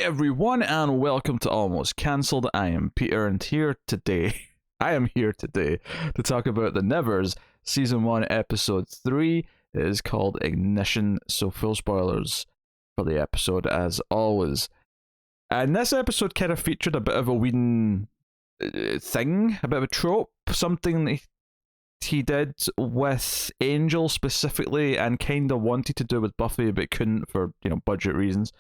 everyone, and welcome to Almost Cancelled. I am Peter, and here today, I am here today to talk about The Nevers, Season 1, Episode 3. It is called Ignition, so full spoilers for the episode as always. And this episode kind of featured a bit of a Whedon thing, a bit of a trope, something that he did with Angel specifically, and kind of wanted to do with Buffy, but couldn't for, budget reasons.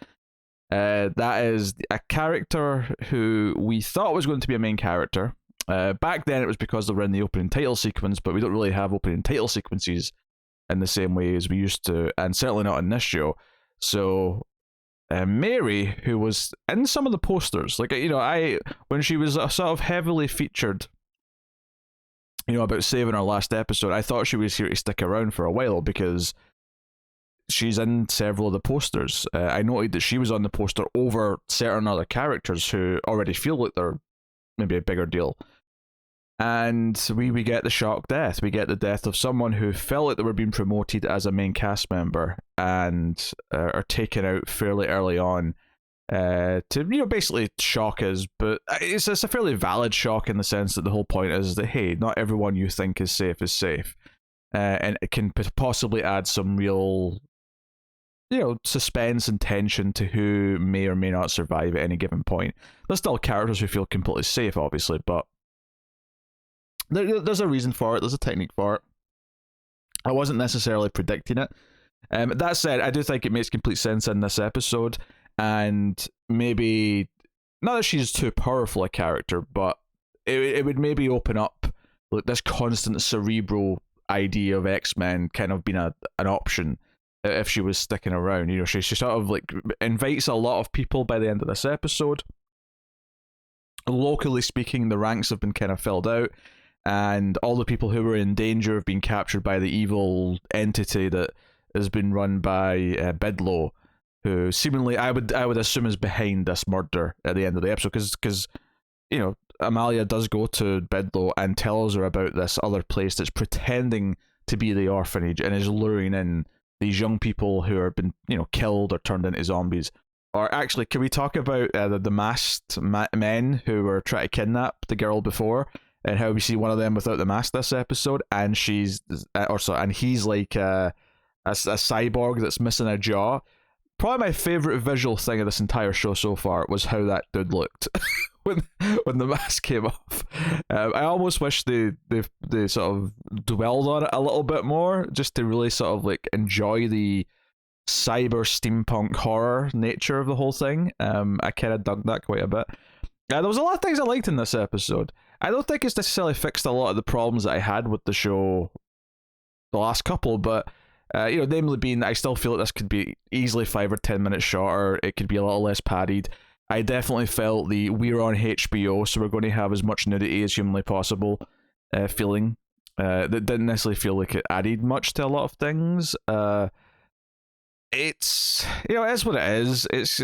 That is a character who we thought was going to be a main character. Back then it was because they were in the opening title sequence, but we don't really have opening title sequences in the same way as we used to, and certainly not in this show. So Mary, who was in some of the posters, when she was sort of heavily featured, about saving our last episode, I thought she was here to stick around for a while because she's in several of the posters. I noted that she was on the poster over certain other characters who already feel like they're maybe a bigger deal. And we get the shock death. We get the death of someone who felt like they were being promoted as a main cast member and are taken out fairly early on to, basically shock us. But it's a fairly valid shock in the sense that the whole point is that, hey, not everyone you think is safe is safe. And it can possibly add some real suspense and tension to who may or may not survive at any given point. There's still characters who feel completely safe, obviously, but there's a reason for it. There's a technique for it. I wasn't necessarily predicting it. That said, I do think it makes complete sense in this episode, and maybe not that she's too powerful a character, but it would maybe open up like this constant cerebral idea of X-Men kind of being an option if she was sticking around. She sort of like invites a lot of people by the end of this episode. Locally speaking, the ranks have been kind of filled out, and all the people who were in danger of being captured by the evil entity that has been run by Bidlow, who seemingly I would assume is behind this murder at the end of the episode, because Amalia does go to Bidlow and tells her about this other place that's pretending to be the orphanage and is luring in these young people who have been, killed or turned into zombies. Or actually, can we talk about the masked men who were trying to kidnap the girl before, and how we see one of them without the mask this episode, and he's like a cyborg that's missing a jaw. Probably my favorite visual thing of this entire show so far was how that dude looked when the mask came off. I almost wish they sort of dwelled on it a little bit more, just to really sort of like enjoy the cyber steampunk horror nature of the whole thing. I kind of dug that quite a bit. There was a lot of things I liked in this episode. I don't think it's necessarily fixed a lot of the problems that I had with the show the last couple, but namely being I still feel like this could be easily 5 or 10 minutes shorter. It could be a little less padded. I definitely felt the we're on HBO, so we're going to have as much nudity as humanly possible feeling. That didn't necessarily feel like it added much to a lot of things. It's it's what it is. It's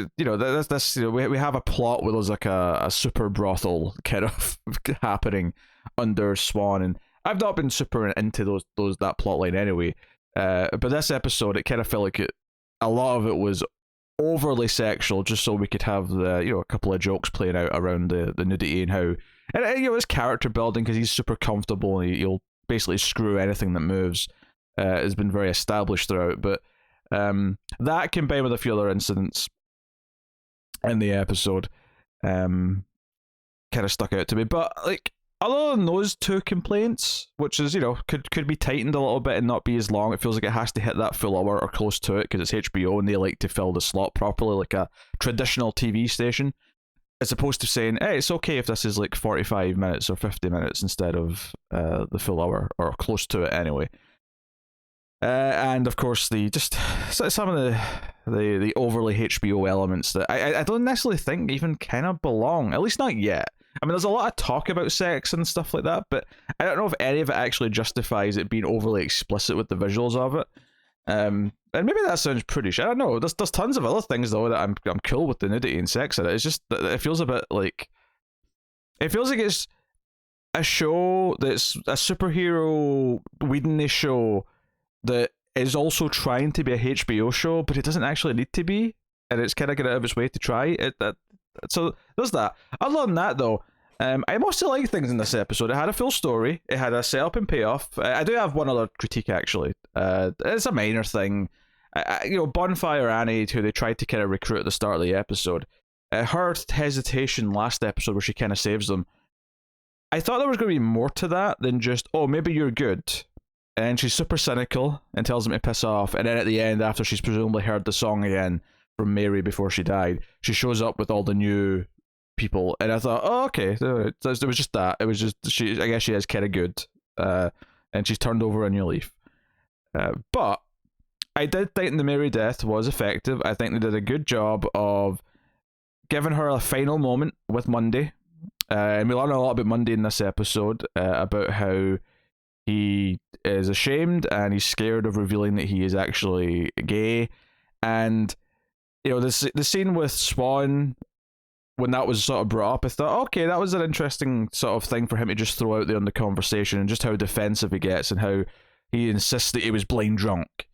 this we have a plot where there's like a super brothel kind of happening under Swan, and I've not been super into that plot line anyway. But this episode, it kind of felt like a lot of it was overly sexual, just so we could have the a couple of jokes playing out around the nudity and how, and his character building, because he's super comfortable and he'll basically screw anything that moves, has been very established throughout. But that combined with a few other incidents in the episode kind of stuck out to me. But like, other than those two complaints, which is, could be tightened a little bit and not be as long, it feels like it has to hit that full hour or close to it because it's HBO and they like to fill the slot properly like a traditional TV station, as opposed to saying, hey, it's okay if this is like 45 minutes or 50 minutes instead of the full hour or close to it anyway. And of course, some of the overly HBO elements that I don't necessarily think even kind of belong, at least not yet. I mean, there's a lot of talk about sex and stuff like that, but I don't know if any of it actually justifies it being overly explicit with the visuals of it. And maybe that sounds pretty I don't know. There's tons of other things though that I'm cool with the nudity and sex in it. It's just that it feels a bit like, it feels like it's a show that's a superhero Whedon-y show that is also trying to be a HBO show, but it doesn't actually need to be. and it's kind of getting out of its way to try it. So there's that. Other than that, though, I mostly like things in this episode. It had a full story. It had a setup and payoff. I do have one other critique, actually. It's a minor thing. Bonfire Annie, who they tried to kind of recruit at the start of the episode, her hesitation last episode where she kind of saves them, I thought there was going to be more to that than just, oh, maybe you're good. And she's super cynical and tells them to piss off. And then at the end, after she's presumably heard the song again from Mary before she died, she shows up with all the new people. And I thought, oh, okay. It was just that. It was just, I guess she is kind of good. And she's turned over a new leaf. But I did think the Mary death was effective. I think they did a good job of giving her a final moment with Monday. And we learn a lot about Monday in this episode, about how he is ashamed and he's scared of revealing that he is actually gay. And, the scene with Swan, when that was sort of brought up, I thought, okay, that was an interesting sort of thing for him to just throw out there in the conversation, and just how defensive he gets and how he insists that he was blind drunk.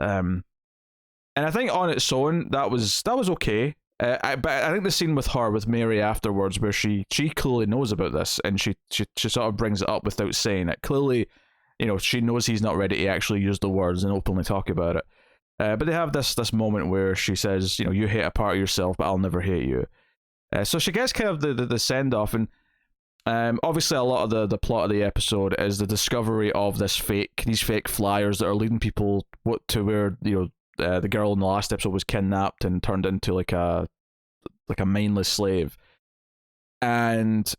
And I think on its own, that was okay. But I think the scene with Mary afterwards, where she clearly knows about this, and she sort of brings it up without saying it. Clearly, she knows he's not ready to actually use the words and openly talk about it. But they have this moment where she says, you hate a part of yourself, but I'll never hate you. So she gets kind of the send off, and obviously a lot of the plot of the episode is the discovery of these fake flyers that are leading people to where the girl in the last episode was kidnapped and turned into like a mindless slave. And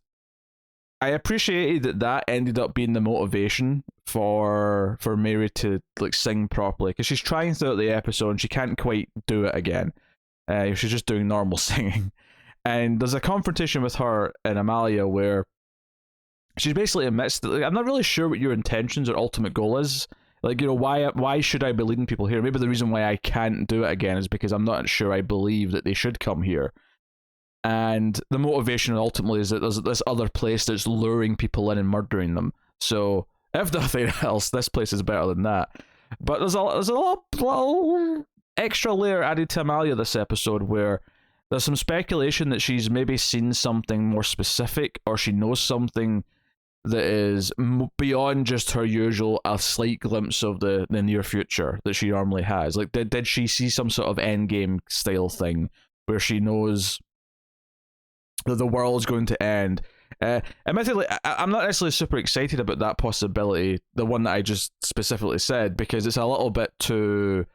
I appreciated that ended up being the motivation for Mary to like sing properly, because she's trying throughout the episode and she can't quite do it again. She's just doing normal singing. And there's a confrontation with her and Amalia where she basically admits that, like, I'm not really sure what your intentions or ultimate goal is. Like, why should I be leading people here? Maybe the reason why I can't do it again is because I'm not sure I believe that they should come here. And the motivation ultimately is that there's this other place that's luring people in and murdering them. So, if nothing else, this place is better than that. But there's a little extra layer added to Amalia this episode, where there's some speculation that she's maybe seen something more specific, or she knows something that is beyond just her usual, a slight glimpse of the near future that she normally has. Like, did she see some sort of endgame style thing where she knows that the world's going to end? Admittedly, I'm not necessarily super excited about that possibility, the one that I just specifically said, because it's a little bit too,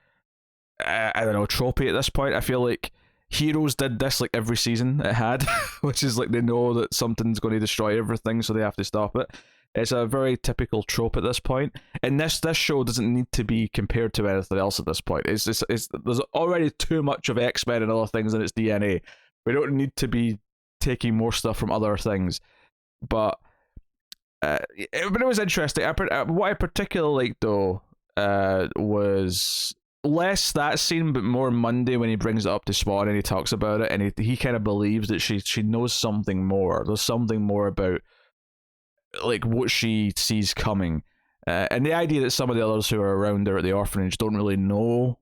I don't know, tropey at this point. I feel like Heroes did this like every season it had, which is like they know that something's going to destroy everything, so they have to stop it. It's a very typical trope at this point, and this show doesn't need to be compared to anything else at this point. It's there's already too much of X-Men and other things in its DNA. We don't need to be taking more stuff from other things. But it was interesting. What I particularly liked though was less that scene, but more Monday when he brings it up to Swan and he talks about it, and he kind of believes that she knows something more. There's something more about like what she sees coming, and the idea that some of the others who are around there at the orphanage don't really know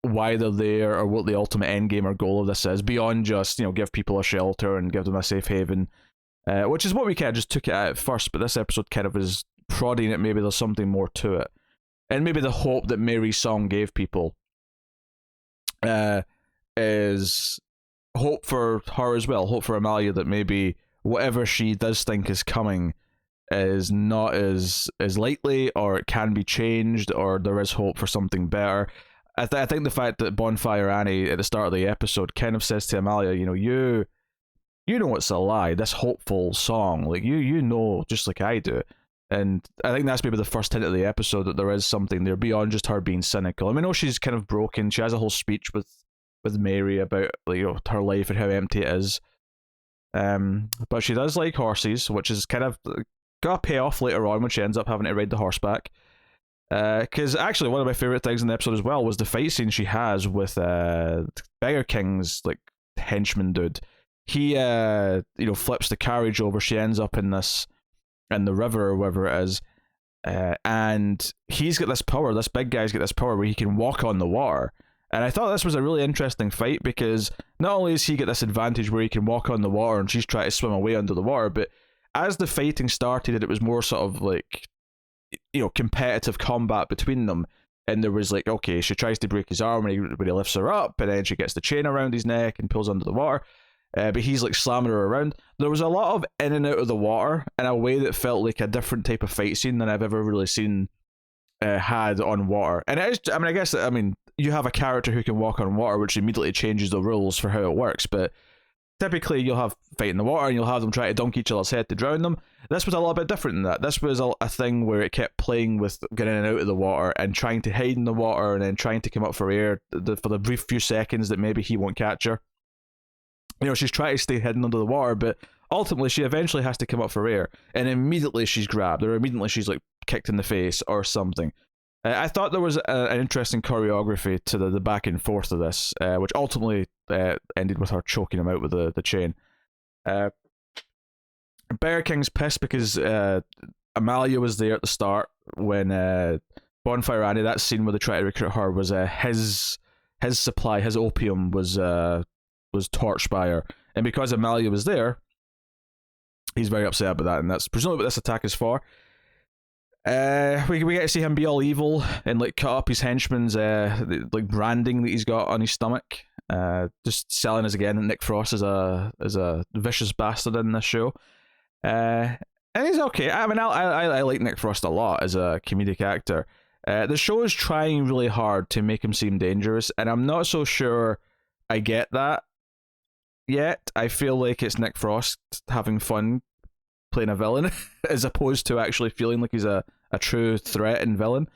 why they're there or what the ultimate end game or goal of this is, beyond just give people a shelter and give them a safe haven, which is what we kind of just took it at first. But this episode kind of is prodding it. Maybe there's something more to it. And maybe the hope that Mary's song gave people is hope for her as well. Hope for Amalia that maybe whatever she does think is coming is not as likely, or it can be changed, or there is hope for something better. I think the fact that Bonfire Annie at the start of the episode kind of says to Amalia, you know it's a lie. This hopeful song, like you know, just like I do. And I think that's maybe the first hint of the episode that there is something there beyond just her being cynical. I mean, I know she's kind of broken. She has a whole speech with Mary about her life and how empty it is. But she does like horses, which is kind of got a payoff later on when she ends up having to ride the horseback. Because actually, one of my favorite things in the episode as well was the fight scene she has with Beggar King's like henchman dude. He flips the carriage over. She ends up in the river or wherever it is, and he's got this power. This big guy's got this power where he can walk on the water, And I thought this was a really interesting fight because not only does he get this advantage where he can walk on the water and she's trying to swim away under the water, but as the fighting started, it was more sort of like, competitive combat between them. And there was like, okay, she tries to break his arm when he lifts her up, and then she gets the chain around his neck and pulls under the water. But he's like slamming her around. There was a lot of in and out of the water in a way that felt like a different type of fight scene than I've ever really seen had on water. And it is, I guess, you have a character who can walk on water, which immediately changes the rules for how it works. But typically, you'll have fight in the water and you'll have them try to dunk each other's head to drown them. This was a little bit different than that. This was a thing where it kept playing with getting in and out of the water and trying to hide in the water and then trying to come up for air for the brief few seconds that maybe he won't catch her. She's trying to stay hidden under the water, but ultimately she eventually has to come up for air, and immediately she's grabbed, or immediately she's like kicked in the face or something. I thought there was an interesting choreography to the back and forth of this, which ultimately ended with her choking him out with the chain. Bear King's pissed because Amalia was there at the start when Bonfire Annie, that scene where they try to recruit her, was his supply, his opium was torched by her, and because Amalia was there, he's very upset about that, and that's presumably what this attack is for. We get to see him be all evil and like cut up his henchman's like branding that he's got on his stomach. Just selling us again that Nick Frost is a vicious bastard in this show. And he's okay. I mean, I like Nick Frost a lot as a comedic actor. The show is trying really hard to make him seem dangerous, and I'm not so sure I get that yet. I feel like it's Nick Frost having fun playing a villain as opposed to actually feeling like he's a true threat and villain.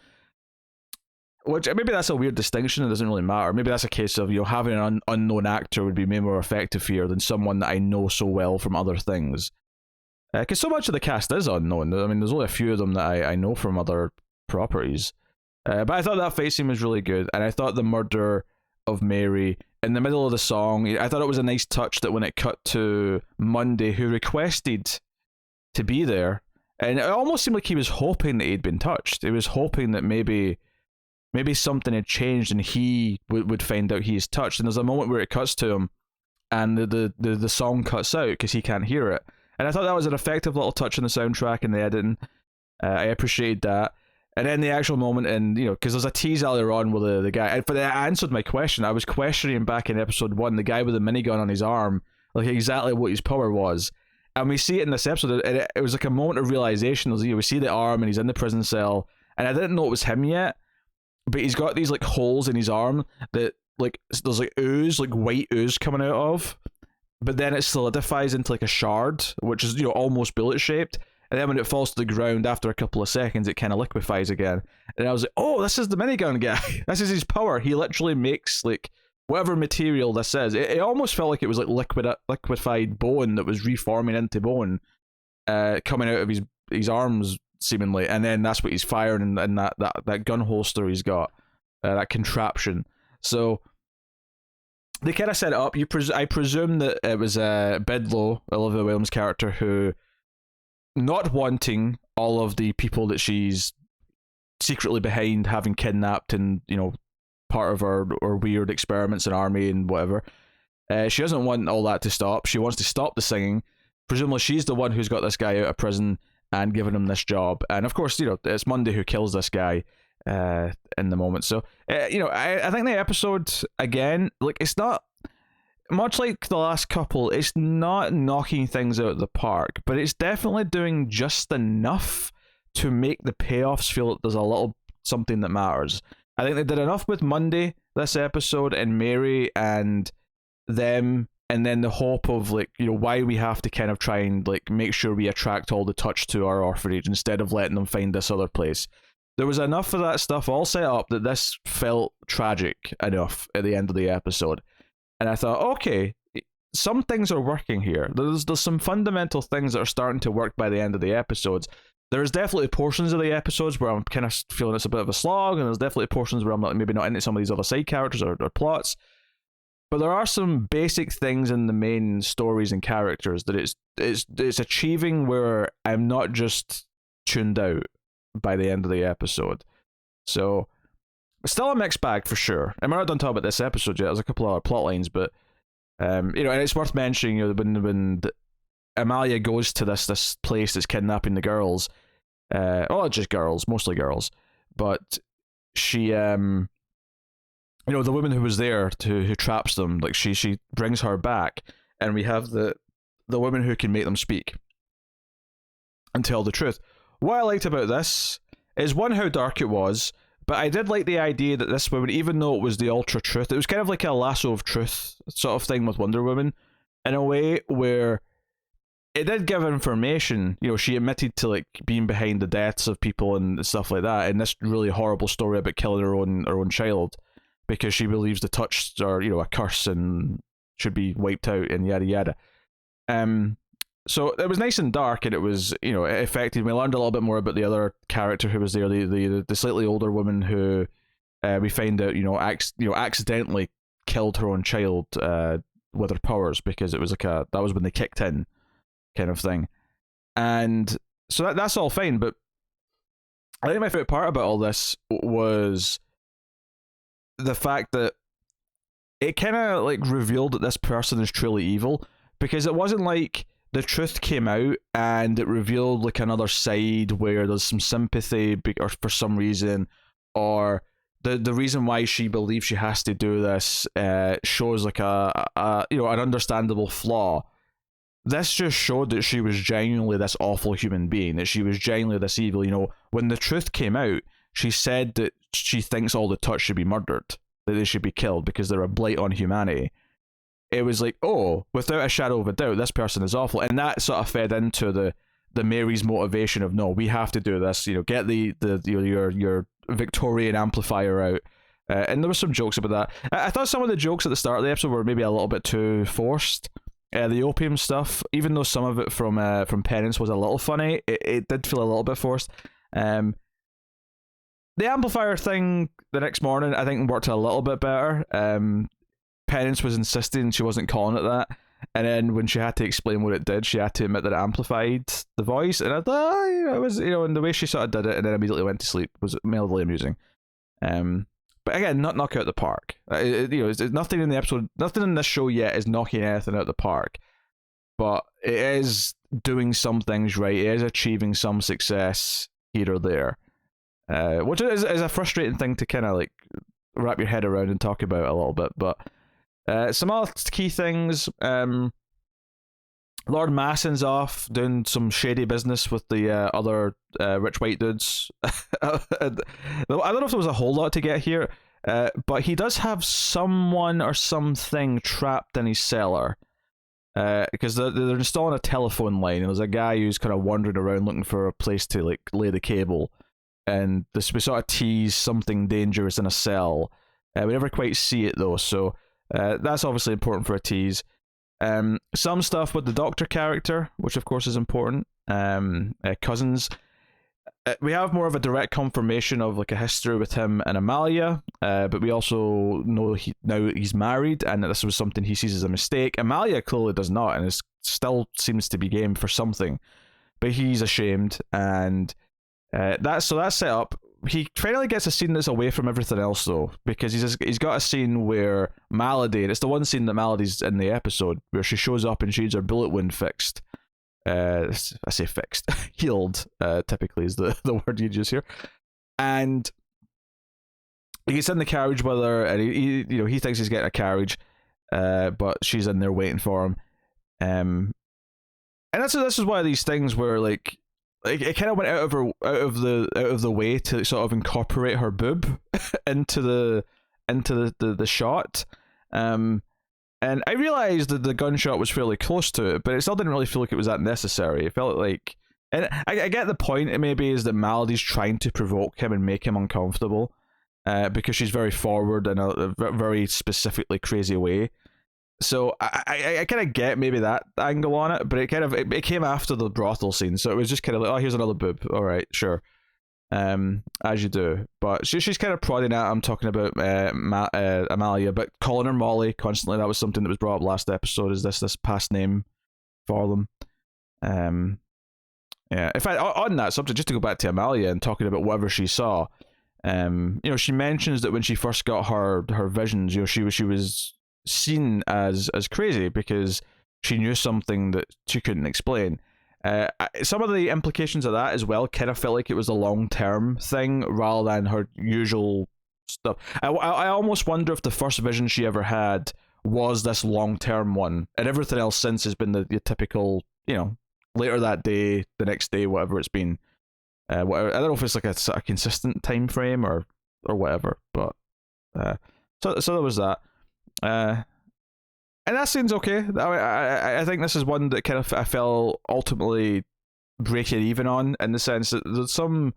Which, maybe that's a weird distinction, it doesn't really matter. Maybe that's a case of, having an unknown actor would be way more effective here than someone that I know so well from other things. Because so much of the cast is unknown. I mean, there's only a few of them that I know from other properties. But I thought that fight scene was really good, and I thought the murder of Mary in the middle of the song, I thought it was a nice touch that when it cut to Monday, who requested to be there, and it almost seemed like he was hoping that he'd been touched. He was hoping that maybe something had changed and he would find out he's touched. And there's a moment where it cuts to him and the song cuts out because he can't hear it. And I thought that was an effective little touch in the soundtrack and the editing. I appreciated that. And then the actual moment, and because there's a tease earlier on with the guy, but that answered my question. I was questioning back in episode 1, the guy with the minigun on his arm, like exactly what his power was. And we see it in this episode, and it was like a moment of realization. We see the arm, and he's in the prison cell, and I didn't know it was him yet, but he's got these like holes in his arm that like there's like ooze, like white ooze coming out of, but then it solidifies into like a shard, which is almost bullet shaped. And then when it falls to the ground after a couple of seconds, it kind of liquefies again. And I was like, oh, this is the minigun guy. This is his power. He literally makes like whatever material this is. It almost felt like it was like liquefied bone that was reforming into bone, coming out of his arms seemingly. And then that's what he's firing in that gun holster he's got, that contraption. So they kind of set it up. I presume that it was Bidlow, Olivia Williams' character, who, not wanting all of the people that she's secretly behind having kidnapped and part of her weird experiments in army and whatever, she doesn't want all that to stop. She wants to stop the singing. Presumably she's the one who's got this guy out of prison and given him this job, and of course it's Monday who kills this guy in the moment. So I think the episode, again, like, it's not much like the last couple, it's not knocking things out of the park, but it's definitely doing just enough to make the payoffs feel like there's a little something that matters. I think they did enough with Monday this episode and Mary and them, and then the hope of like why we have to kind of try and like make sure we attract all the touch to our orphanage instead of letting them find this other place. There was enough of that stuff all set up that this felt tragic enough at the end of the episode. And I thought, okay, some things are working here. There's some fundamental things that are starting to work by the end of the episodes. There's definitely portions of the episodes where I'm kind of feeling it's a bit of a slog, and there's definitely portions where I'm maybe not into some of these other side characters or plots. But there are some basic things in the main stories and characters that it's achieving where I'm not just tuned out by the end of the episode. So Still a mixed bag for sure. And we're not done talking about this episode yet. There's a couple of other plot lines, but you know, and it's worth mentioning, you know, when Amalia goes to this place that's kidnapping the girls, well, not just girls, mostly girls, but she you know, the woman who was there who traps them, like she brings her back, and we have the woman who can make them speak and tell the truth. What I liked about this is, one, how dark it was, but I did like the idea that this woman, even though it was the ultra truth, it was kind of like a lasso of truth sort of thing with Wonder Woman, in a way where it did give information. You know, she admitted to like being behind the deaths of people and stuff like that, and this really horrible story about killing her own child because she believes the touch are, you know, a curse and should be wiped out and yada yada. So it was nice and dark, and it was, you know, effective. We learned a little bit more about the other character who was there, the slightly older woman who we find out, you know, accidentally killed her own child with her powers, because it was like that was when they kicked in, kind of thing. And so that's all fine, but I think my favorite part about all this was the fact that it kind of like revealed that this person is truly evil, because it wasn't like the truth came out and it revealed like another side where there's some sympathy or for some reason, or the reason why she believes she has to do this shows like a you know, an understandable flaw. This just showed that she was genuinely this awful human being, that she was genuinely this evil. You know, when the truth came out, she said that she thinks all the Touch should be murdered, that they should be killed because they're a blight on humanity. It was like, oh, without a shadow of a doubt, this person is awful, and that sort of fed into the Mary's motivation of, no, we have to do this. You know, get the your Victorian amplifier out, and there were some jokes about that. I thought some of the jokes at the start of the episode were maybe a little bit too forced. The opium stuff, even though some of it from Penance was a little funny, it did feel a little bit forced. The amplifier thing the next morning, I think, worked a little bit better. Penance was insisting she wasn't calling it that, and then when she had to explain what it did, she had to admit that it amplified the voice, and I thought, it was, you know, and the way she sort of did it and then immediately went to sleep was mildly amusing. But again, not knock out the park. You know, it's nothing in the episode, nothing in this show yet is knocking anything out the park, but it is doing some things right. It is achieving some success here or there, which is a frustrating thing to kind of like wrap your head around and talk about a little bit. But some other key things. Lord Masson's off doing some shady business with the other rich white dudes. I don't know if there was a whole lot to get here, but he does have someone or something trapped in his cellar. Because they're installing a telephone line, and there's a guy who's kind of wandering around looking for a place to like lay the cable, and we sort of tease something dangerous in a cell. We never quite see it though, so that's obviously important for a tease. Some stuff with the Doctor character, which of course is important. Cousins. We have more of a direct confirmation of like a history with him and Amalia, but we also know now he's married, and that this was something he sees as a mistake. Amalia clearly does not, and still seems to be game for something, but he's ashamed, and that's set up. He finally gets a scene that's away from everything else though, because he's got a scene where Malady, and it's the one scene that Malady's in the episode, where she shows up and she needs her bullet wound fixed. I say fixed, healed. Typically is the word you use here, and he gets in the carriage with her, and he thinks he's getting a carriage, but she's in there waiting for him, and this is one of these things where like it kind of went out of the way to sort of incorporate her boob into the shot, and I realized that the gunshot was fairly close to it, but it still didn't really feel like it was that necessary. It felt like, and I get the point. It maybe is that Malady's trying to provoke him and make him uncomfortable, because she's very forward in a very specifically crazy way. So I kind of get maybe that angle on it, but it came after the brothel scene, so it was just kind of like, oh, here's another boob. All right, sure. As you do, but she's kind of prodding at him, talking about Amalia, but calling her Molly constantly. That was something that was brought up last episode. Is this past name for them? Yeah. In fact, on that subject, just to go back to Amalia and talking about whatever she saw, You know, she mentions that when she first got her visions, you know, she was seen as crazy because she knew something that she couldn't explain. Some of the implications of that as well kind of felt like it was a long-term thing rather than her usual stuff. I almost wonder if the first vision she ever had was this long-term one, and everything else since has been the typical, you know, later that day, the next day, whatever it's been. Whatever. I don't know if it's like a consistent time frame or whatever, but so there was that. And that seems okay. I think this is one that kind of I felt ultimately breaking even on, in the sense that there's some.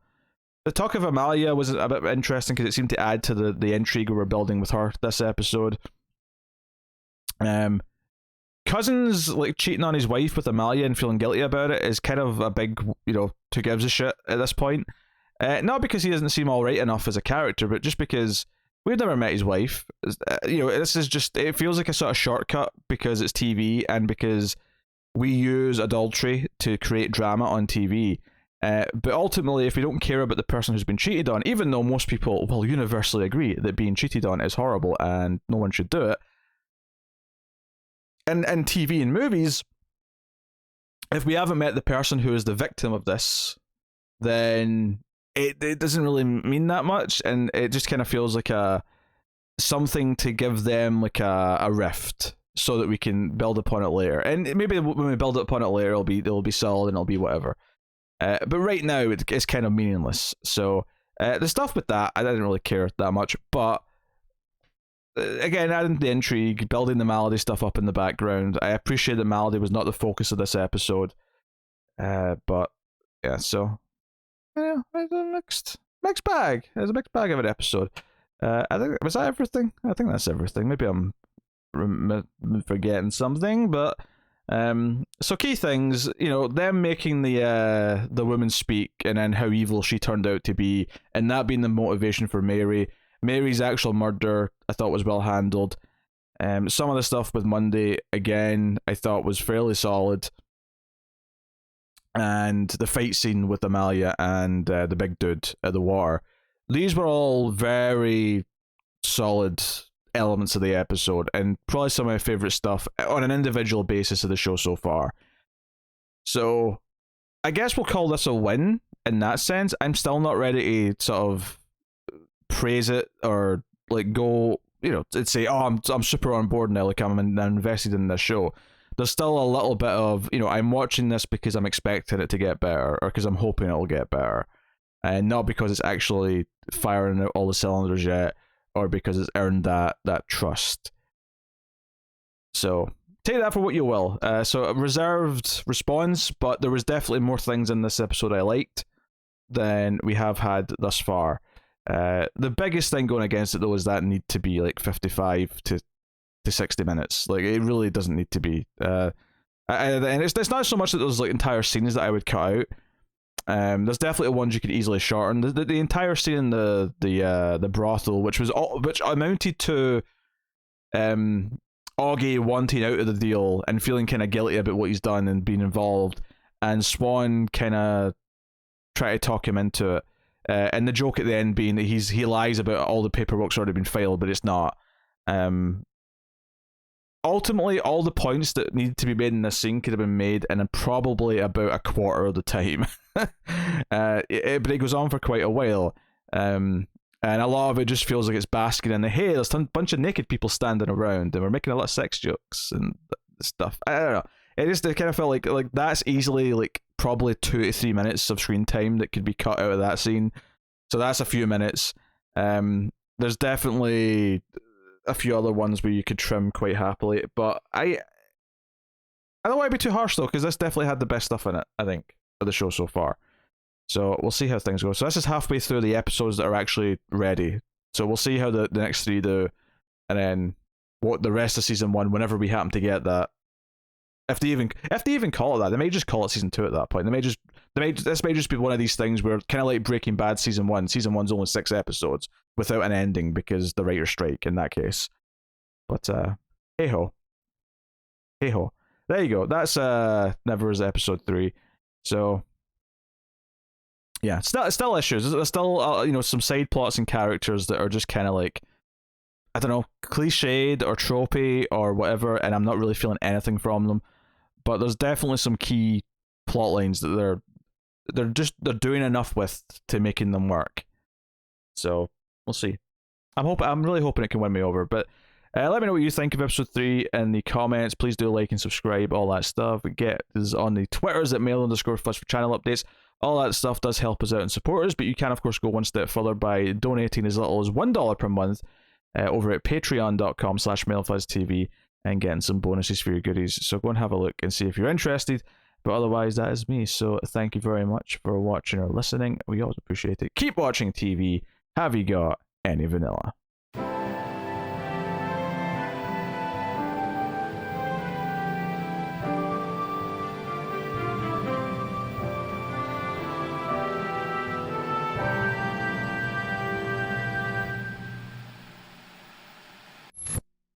The talk of Amalia was a bit interesting because it seemed to add to the intrigue we were building with her this episode. Cousins like cheating on his wife with Amalia and feeling guilty about it is kind of a big, you know, who gives a shit at this point. Not because he doesn't seem alright enough as a character, but just because we've never met his wife. You know, this is just, it feels like a sort of shortcut because it's TV and because we use adultery to create drama on TV. But ultimately, if we don't care about the person who's been cheated on, even though most people will universally agree that being cheated on is horrible and no one should do it, and TV and movies, if we haven't met the person who is the victim of this, then it doesn't really mean that much, and it just kind of feels like something to give them like a rift so that we can build upon it later. And maybe when we build upon it later, it'll be solid and it'll be whatever. But right now, it's kind of meaningless. So the stuff with that, I didn't really care that much. But again, adding the intrigue, building the Malady stuff up in the background. I appreciate that Malady was not the focus of this episode. But yeah, so yeah, it's a mixed bag. It's a mixed bag of an episode. I think, was that everything? I think that's everything. Maybe I'm forgetting something, but so key things, you know, them making the woman speak, and then how evil she turned out to be, and that being the motivation for Mary. Mary's actual murder, I thought, was well handled. Some of the stuff with Monday, again, I thought was fairly solid. And the fight scene with Amalia and the big dude at the water, these were all very solid elements of the episode, and probably some of my favorite stuff on an individual basis of the show so far. So I guess we'll call this a win in that sense. I'm still not ready to sort of praise it or like go, you know, to say, oh, I'm super on board now, like I'm invested in this show. There's still a little bit of, you know, I'm watching this because I'm expecting it to get better, or because I'm hoping it'll get better, and not because it's actually firing out all the cylinders yet, or because it's earned that trust. So take that for what you will. So a reserved response, but there was definitely more things in this episode I liked than we have had thus far. The biggest thing going against it though is that need to be like 55 to 60 minutes. Like, it really doesn't need to be. And it's not so much that there's like entire scenes that I would cut out. There's definitely ones you could easily shorten. The entire scene in the brothel, which amounted to Augie wanting out of the deal and feeling kind of guilty about what he's done and being involved, and Swan kind of try to talk him into it. And the joke at the end being that he lies about all the paperwork's already been filed, but it's not. Ultimately, all the points that needed to be made in this scene could have been made in probably about a quarter of the time. But it goes on for quite a while. And a lot of it just feels like it's basking in the, hey, there's a bunch of naked people standing around and we're making a lot of sex jokes and stuff. I don't know. It kind of felt like that's easily like probably 2 to 3 minutes of screen time that could be cut out of that scene. So that's a few minutes. There's definitely a few other ones where you could trim quite happily, but I don't want to be too harsh though, because this definitely had the best stuff in it, I think, of the show so far. So we'll see how things go. So this is halfway through the episodes that are actually ready. So we'll see how the next 3 do, and then what the rest of season 1, whenever we happen to get that. If they even call it that, they may just call it season 2 at that point. This may just be one of these things where, kind of like Breaking Bad season 1. Season 1's only 6 episodes without an ending because the writer's strike in that case. But hey ho. There you go. That's Nevers episode 3. So yeah, still issues. There's still you know, some side plots and characters that are just kind of like, I don't know, cliched or tropey or whatever, and I'm not really feeling anything from them. But there's definitely some key plot lines that they're doing enough with to making them work. So we'll see. I'm really hoping it can win me over. But let me know what you think of episode 3 in the comments. Please do like and subscribe, all that stuff. Get us on the Twitters at mail_fuzz for channel updates. All that stuff does help us out and support us, but you can of course go one step further by donating as little as $1 per month over at patreon.com/mailfuzztv and getting some bonuses for your goodies. So go and have a look and see if you're interested. But otherwise, that is me. So thank you very much for watching or listening. We always appreciate it. Keep watching TV. Have you got any vanilla?